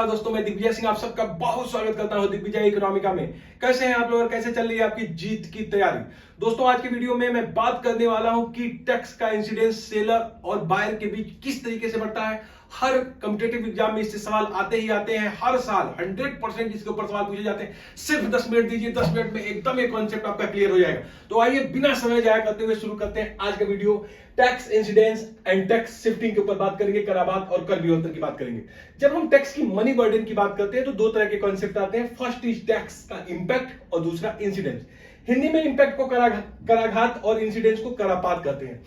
दोस्तों, मैं दिग्विजय सिंह आप सबका बहुत स्वागत करता हूं दिग्विजय इकोनॉमिका में। कैसे हैं आप लोग और कैसे चल रही है आपकी जीत की तैयारी। दोस्तों, आज की वीडियो में मैं बात करने वाला हूं कि टैक्स का इंसिडेंस सेलर और बायर के बीच किस तरीके से बढ़ता है। हर कॉम्पिटिटिव एग्जाम में इससे सवाल आते ही आते हैं, हर साल 100% इसके ऊपर सवाल पूछे जाते हैं। सिर्फ 10 मिनट दीजिए, 10 मिनट में एकदम ये कॉन्सेप्ट आपका क्लियर हो जाएगा। तो आइए बिना समय जाया करते हुए शुरू करते हैं आज का video. Tax incidence and tax shifting के ऊपर बात करेंगे, कराबात और कर विवर्तन की बात करेंगे। जब हम टैक्स की मनी बर्डन की बात करते हैं तो दो तरह के कॉन्सेप्ट आते हैं। फर्स्ट इज टैक्स का इंपैक्ट और दूसरा इंसिडेंस। हिंदी में इंपैक्ट को कराघात और इंसिडेंस को करापात कहते हैं।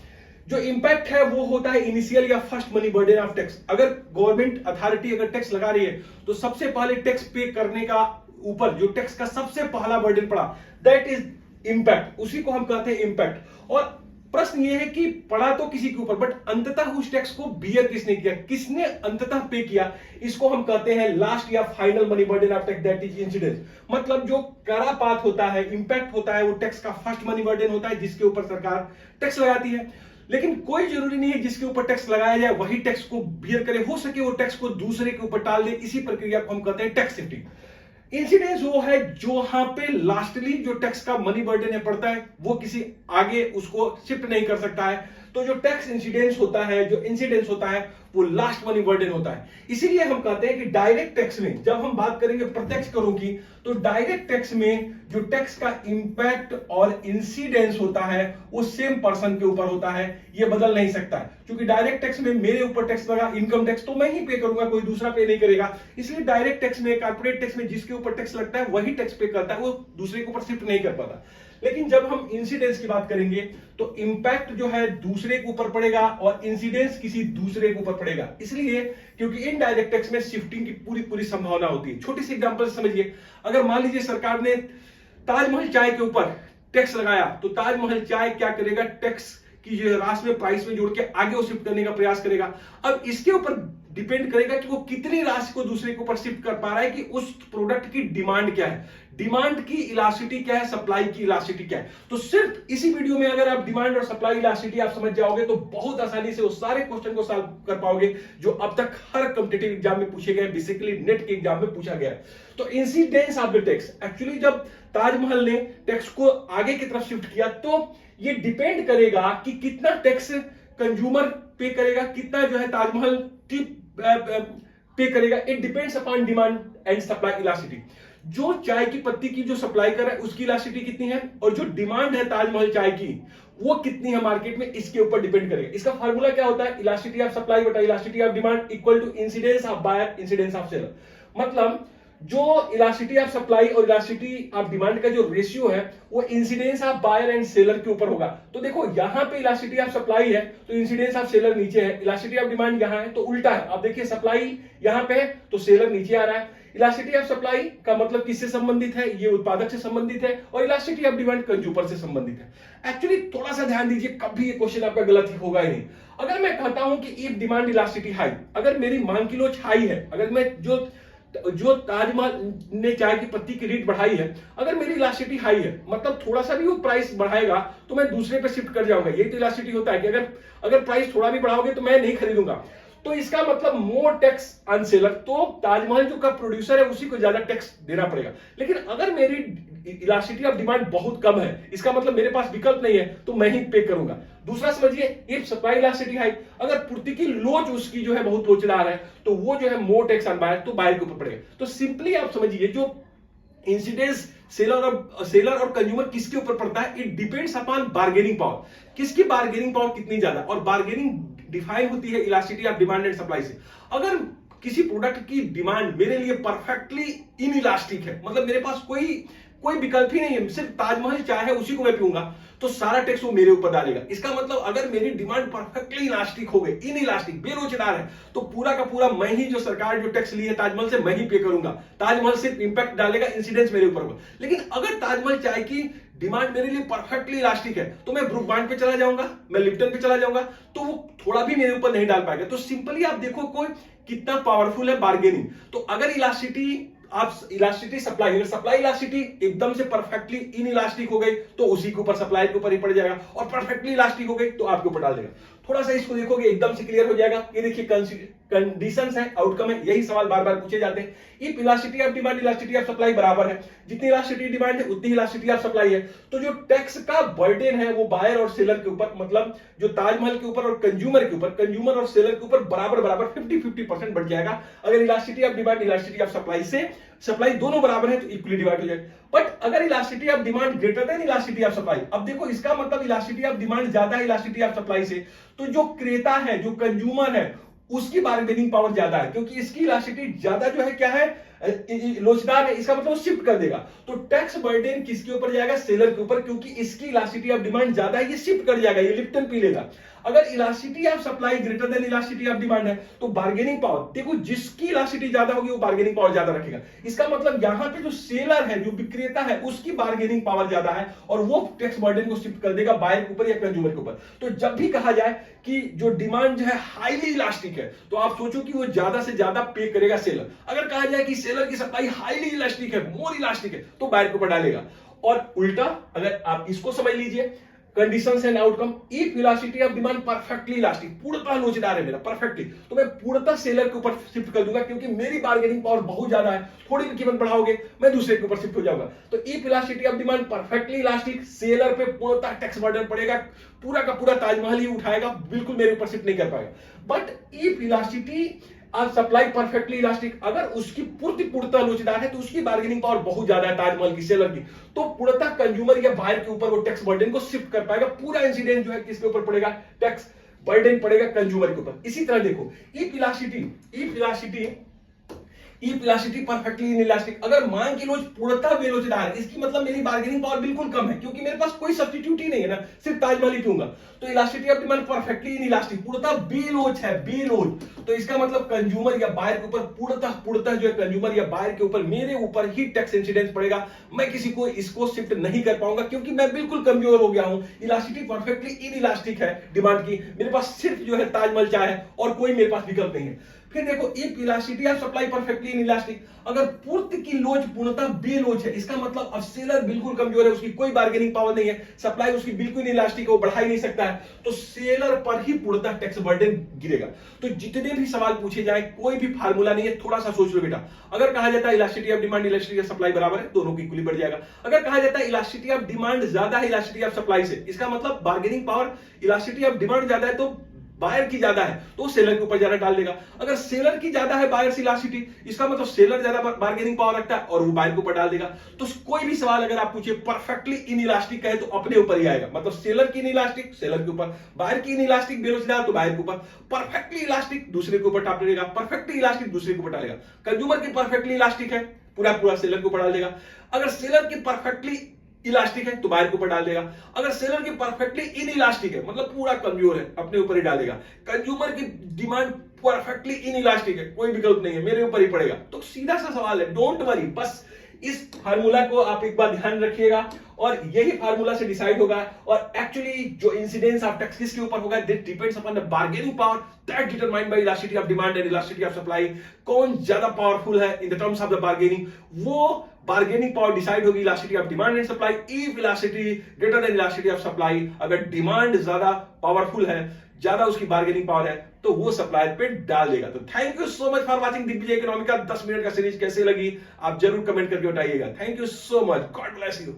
जो इंपैक्ट है वो होता है इनिशियल या first money burden of tax. अगर गवर्नमेंट अथॉरिटी अगर टैक्स लगा रही है तो सबसे पहले टैक्स पे करने का ऊपर जो टैक्स का सबसे पहला बर्डन पड़ा, दैट इज इंपैक्ट, उसी को हम कहते हैं इंपैक्ट। और प्रश्न ये है कि पड़ा तो किसी के ऊपर, बट अंततः उस टैक्स को बियर किसने किया, किसने अंततः पे किया, इसको हम कहते हैं लास्ट या final money burden of tax, that is incidence. मतलब जो करापात होता है, इंपैक्ट होता है, वो टैक्स का फर्स्ट मनी बर्डन होता है जिसके ऊपर सरकार टैक्स लगाती है। लेकिन कोई जरूरी नहीं है जिसके ऊपर टैक्स लगाया जाए वही टैक्स को बियर करे, हो सके वो टैक्स को दूसरे के ऊपर टाल दे। इसी प्रक्रिया को हम कहते हैं टैक्स शिफ्टिंग। इंसिडेंस वो है जो यहां पे लास्टली जो टैक्स का मनी बर्डन है पड़ता है, वो किसी आगे उसको शिफ्ट नहीं कर सकता है। तो जो टैक्स इंसिडेंस होता है, जो इंसिडेंस होता है, वो लास्ट मनी बर्डन होता है। इसीलिए हम कहते हैं कि डायरेक्ट टैक्स में जब हम बात करेंगे प्रत्यक्ष करों की, तो डायरेक्ट टैक्स में जो टैक्स का इंपैक्ट और इंसिडेंस होता है वो सेम पर्सन के ऊपर होता है, ये बदल नहीं सकता है। क्योंकि डायरेक्ट टैक्स में मेरे ऊपर टैक्स लगा, इनकम टैक्स, तो मैं ही पे करूंगा, कोई दूसरा पे नहीं करेगा। इसलिए डायरेक्ट टैक्स में, कॉर्पोरेट टैक्स में जिसके ऊपर टैक्स लगता है वही टैक्स पे करता है, वो दूसरे के ऊपर शिफ्ट नहीं कर पाता। लेकिन जब हम इंसिडेंस की बात करेंगे तो इंपैक्ट जो है दूसरे के ऊपर पड़ेगा और इंसिडेंस किसी दूसरे के ऊपर पड़ेगा। इसलिए क्योंकि इनडायरेक्ट टैक्स में शिफ्टिंग की पूरी पूरी संभावना होती है। छोटी सी एग्जांपल समझिए, अगर मान लीजिए सरकार ने ताजमहल चाय के ऊपर टैक्स लगाया, तो ताजमहल चाय क्या करेगा, टैक्स की जो राशि में प्राइस में जोड़ के आगे वो शिफ्ट करने का प्रयास करेगा। अब इसके ऊपर डिपेंड करेगा कि वो कितनी राशि को दूसरे के ऊपर शिफ्ट कर पा रहा है, कि उस प्रोडक्ट की डिमांड क्या है, डिमांड की इलास्टिसिटी क्या है, सप्लाई की इलास्टिसिटी क्या है। तो सिर्फ इसी वीडियो में अगर आप डिमांड और सप्लाई इलास्टिसिटी आप समझ जाओगे तो बहुत आसानी से उस सारे क्वेश्चन को सॉल्व कर पाओगे जो अब तक हर कॉम्पिटिटिव एग्जाम में पूछे गए, बेसिकली नेट के एग्जाम में पूछा गया है। तो incidence of the tax, actually जब ताजमहल ने टैक्स को आगे की तरफ शिफ्ट किया तो ये डिपेंड करेगा कि कितना टैक्स कंज्यूमर पे करेगा, कितना जो है ताजमहल की पे करेगा। It depends upon demand and supply elasticity. जो चाय की पत्ती की जो सप्लाई कर रहा है उसकी इलास्टिसिटी कितनी है और जो डिमांड है ताजमहल चाय की वो कितनी है मार्केट में, इसके ऊपर डिपेंड करेगा। इसका फार्मूला क्या होता है, इलास्टिसिटी ऑफ सप्लाई बटा elasticity of demand equal to incidence of buyer incidence of seller. मतलब जो इलास्टिसिटी ऑफ सप्लाई और इलास्टिसिटी ऑफ डिमांड का जो रेशियो है वो incidence of buyer and seller के ऊपर होगा। तो देखो यहां पे इलास्टिसिटी ऑफ सप्लाई है तो इंसिडेंस ऑफ सेलर नीचे है, इलास्टिसिटी ऑफ डिमांड यहां है तो उल्टा है। अब देखिए सप्लाई यहां पे है तो सेलर नीचे आ रहा है। इलास्टिसिटी ऑफ सप्लाई का मतलब किससे संबंधित है, ये उत्पादक से संबंधित है, और इलास्टिसिटी ऑफ डिमांड कंज्यूमर से संबंधित है। एक्चुअली थोड़ा सा ध्यान दीजिए, कभी ये क्वेश्चन आपका गलत होगा ही नहीं। अगर मैं कहता हूं कि इफ डिमांड इलास्टिसिटी हाई, अगर मेरी मांग की लोच हाई है, अगर मैं जो ताजमहल ने चाय की पत्ती की रेट बढ़ाई है, अगर मेरी इलास्टिसिटी हाई है, मतलब थोड़ा सा भी वो प्राइस बढ़ाएगा तो मैं दूसरे पे शिफ्ट कर जाऊंगा। ये तो इलास्टिसिटी होता है कि अगर प्राइस थोड़ा भी बढ़ाओगे तो मैं नहीं खरीदूंगा। तो इसका मतलब मोर टैक्स ऑन सेलर, तो ताजमहल जो का प्रोड्यूसर है उसी को ज्यादा टैक्स देना पड़ेगा। लेकिन अगर मेरी इलास्टिसिटी ऑफ डिमांड बहुत कम है, इसका मतलब मेरे पास विकल्प नहीं है तो मैं ही पे करूंगा। दूसरा समझिए, इफ सप्लाई इलास्टिसिटी हाई, अगर पूर्ति की लोच उसकी जो है बहुत लोचदार है तो वो जो है मोर टैक्स ऑन बायर, तो बायर के ऊपर पड़ेगा। तो सिंपली आप समझिए जो इंसिडेंस सेलर और कंज्यूमर किसके ऊपर पड़ता है, it depends upon bargaining power, किसकी बार्गेनिंग पावर कितनी ज्यादा। और बार्गेनिंग डिफाइन होती है elasticity of demand and supply से। अगर किसी प्रोडक्ट की डिमांड मेरे लिए परफेक्टली इनइलास्टिक है, मतलब मेरे पास कोई विकल्प ही नहीं है, सिर्फ ताजमहल चाय है उसी को मैं पीऊंगा, तो सारा टैक्स वो मेरे ऊपर डालेगा। इसका मतलब अगर मेरी डिमांड परफेक्टली इलास्टिक हो गई, इनइलास्टिक, बेरोजगार है, तो पूरा का पूरा मैं ही जो सरकार जो टैक्स ली है ताजमहल से मैं ही पे करूंगा। ताजमहल सिर्फ इंपैक्ट डालेगा, इंसिडेंस मेरे ऊपर होगा। लेकिन अगर ताजमहल चाय की डिमांड मेरे लिए परफेक्टली इलास्टिक है तो मैं ब्रुक बॉन्ड पे चला जाऊंगा, मैं लिप्टन पे चला जाऊंगा, तो वो थोड़ा भी मेरे ऊपर नहीं डाल पाएगा। तो सिंपली आप देखो कोई कितना पावरफुल है बार्गेनिंग। तो अगर इलास्टिसिटी सप्लाई, अगर सप्लाई इलास्टिसिटी एकदम से परफेक्टली इन इलास्टिक हो गई तो उसी के ऊपर, सप्लाई के ऊपर ही पड़ जाएगा, और परफेक्टली इलास्टिक हो गई तो आपके ऊपर डाल देगा। थोड़ा सा इसको देखोगे एकदम से क्लियर हो जाएगा। ये देखिए कंडीशंस है, आउटकम है, यही सवाल बार बार पूछे जाते हैं। If elasticity of demand elasticity of supply बराबर है, जितनी इलास्टिसिटी डिमांड है उतनी इलास्टिसिटी ऑफ सप्लाई है, तो जो टैक्स का बर्डन है वो बायर और सेलर के ऊपर, मतलब जो ताजमहल के ऊपर और कंज्यूमर के ऊपर, कंज्यूमर और सेलर के ऊपर बराबर बराबर 50-50% बढ़ जाएगा। अगर elasticity of demand elasticity of supply से सप्लाई दोनों बराबर है तो इक्वली डिवाइड हो जाएगा। बट अगर elasticity of demand greater than elasticity of supply, अब देखो इसका मतलब इलास्टिसिटी ऑफ डिमांड ज्यादा है इलास्टिसिटी ऑफ सप्लाई से, तो जो क्रेता है, जो कंज्यूमर है, उसकी बार्गेनिंग पावर ज्यादा है, क्योंकि इसकी इलास्टिसिटी ज्यादा जो है क्या है, लोचदार है, इसका मतलब शिफ्ट कर देगा। तो टैक्स बर्डन किसके ऊपर जाएगा, सेलर के ऊपर, क्योंकि इसकी इलास्टिसिटी ऑफ डिमांड ज्यादा है, ये शिफ्ट कर जाएगा, ये लिप्टन पी लेगा। अगर elasticity of supply greater than elasticity of demand है तो बार्गेनिंग पावर, देखो जिसकी इलास्टिसिटी ज्यादा होगी वो बार्गेनिंग पावर ज्यादा रखेगा। इसका मतलब यहां पे जो सेलर है, जो विक्रेता है, उसकी बार्गेनिंग पावर ज्यादा है और वो टैक्स बर्डन को शिफ्ट कर देगा बायर के ऊपर या कंज्यूमर के ऊपर। तो जब भी कहा जाए कि जो डिमांड जो है हाईली इलास्टिक है, तो आप सोचो कि वो ज्यादा से ज्यादा पे करेगा सेलर। अगर कहा जाए कि सेलर की सप्लाई हाईली इलास्टिक है, मोर इलास्टिक है, तो बायर के ऊपर डालेगा। और उल्टा अगर आप इसको समझ लीजिए, conditions and outcome, if elasticity of demand perfectly elastic, पूर्णतः लोचदार है मेरा परफेक्टली, तो मैं पूर्णतः सेलर के ऊपर शिफ्ट कर दूंगा, क्योंकि मेरी बार्गेनिंग पावर बहुत ज्यादा है। थोड़ी भी कीमत बढ़ाओगे मैं दूसरे के ऊपर शिफ्ट हो जाऊंगा। तो if elasticity of demand perfectly elastic, seller पे पूर्णतः टैक्स बर्डन पड़ेगा, पूरा का पूरा ताजमहल ही उठाएगा, बिल्कुल मेरे ऊपर शिफ्ट नहीं कर पाएगा। बट इफ इलास्टिसिटी आप सप्लाई परफेक्टली इलास्टिक, अगर उसकी पूर्णतः लोचदार है तो उसकी बार्गेनिंग पावर बहुत ज्यादा है ताजमहल की, सेलर की, तो पूर्णतः कंज्यूमर या बायर के ऊपर वो टैक्स बर्डन को शिफ्ट कर पाएगा। पूरा इंसिडेंट जो है किसके ऊपर पड़ेगा, टैक्स बर्डन पड़ेगा कंज्यूमर के ऊपर। इसी तरह देखो इफ इलास्टिसिटी परफेक्टली इनइलास्टिक, अगर मांग की लोच पूर्णतः बेलोचदार है, इसकी मतलब मेरी बार्गेनिंग पावर बिल्कुल कम है, क्योंकि मेरे पास कोई सब्स्टिट्यूट ही नहीं है ना, सिर्फ ताजमहल ही पीऊंगा। तो elasticity of demand perfectly inelastic, पूर्णतः बेलोच है, बेलोच, तो इसका मतलब कंज्यूमर या बायर के ऊपर पूर्णतः जो है कंज्यूमर या बायर के ऊपर, मेरे ऊपर ही टैक्स इंसिडेंस पड़ेगा। मैं किसी को इसको शिफ्ट नहीं कर पाऊंगा, क्योंकि मैं बिल्कुल कमजोर हो गया हूं। इलास्टिसिटी परफेक्टली इनइलास्टिक है डिमांड की, मेरे पास सिर्फ जो है ताजमहल चाय है और कोई मेरे पास विकल्प नहीं है। फिर देखो if elasticity of supply perfectly inelastic, अगर पूर्ति की लोच पूर्णतः बेलोच है, इसका मतलब अब सेलर बिल्कुल कमजोर है, उसकी कोई बार्गेनिंग पावर नहीं है, सप्लाई उसकी बिल्कुल इलास्टिक है, वो बढ़ा ही नहीं सकता है, तो सेलर पर ही पूर्णतः टैक्स बर्डन गिरेगा। तो जितने भी सवाल पूछे जाए कोई भी फार्मूला नहीं है, थोड़ा सा सोच लो बेटा। अगर कहा जाता है elasticity of demand elasticity of supply बराबर है, दोनों की इक्वली बढ़ जाएगा। अगर कहा जाता है इलास्टिसिटी ऑफ डिमांड ज्यादा है इलास्टिसिटी ऑफ सप्लाई से, इसका मतलब bargaining power elasticity of demand ज्यादा है तो बायर की ज्यादा है, तो सेलर के ऊपर ज्यादा डाल देगा। अगर सेलर की ज्यादा है बायर से इलास्टिसिटी, इसका मतलब सेलर ज्यादा बार्गेनिंग पावर रखता है और वो बायर के ऊपर डाल देगा। तो कोई भी सवाल अगर आप पूछिए परफेक्टली इनइलास्टिक कहे तो अपने ऊपर ही आएगा, मतलब सेलर की इनइलास्टिक सेलर के ऊपर, बायर की इनइलास्टिक बेरोजगार तो बायर के ऊपर, परफेक्टली इलास्टिक दूसरे के ऊपर डालेगा, परफेक्टली इलास्टिक दूसरे के ऊपर डालेगा। कंज्यूमर की परफेक्टली इलास्टिक है, पूरा सेलर के ऊपर डाल देगा। अगर सेलर की परफेक्टली इलास्टिक है तो बायर के ऊपर डाल देगा। अगर सेलर की परफेक्टली इनइलास्टिक है, मतलब पूरा कमजोर है, अपने ऊपर ही डालेगा। कंज्यूमर की डिमांड परफेक्टली इनइलास्टिक है, कोई विकल्प नहीं है, मेरे ऊपर ही पड़ेगा। तो सीधा सा सवाल है, डोंट वरी, बस इस फार्मूला को आप एक बार ध्यान रखिएगा और यही फार्मूला से डिसाइड होगा। और एक्चुअली जो इंसिडेंस ऑफ टैक्स किसके ऊपर होगा, that depends upon the bargaining power that determined by elasticity of demand and elasticity of supply. कौन ज्यादा पावरफुल है in the terms of the bargaining, वो बार्गेनिंग पावर डिसाइड होगी elasticity of demand and supply. If elasticity greater than elasticity of supply, अगर demand ज्यादा powerful है, ज्यादा उसकी बार्गेनिंग पावर है, तो वो सप्लायर पे डाल देगा। तो thank you so much for watching Digvijay economy का 10 मिनट का सीरीज कैसे लगी आप जरूर कमेंट करके बताइएगा। Thank you so much, God bless you.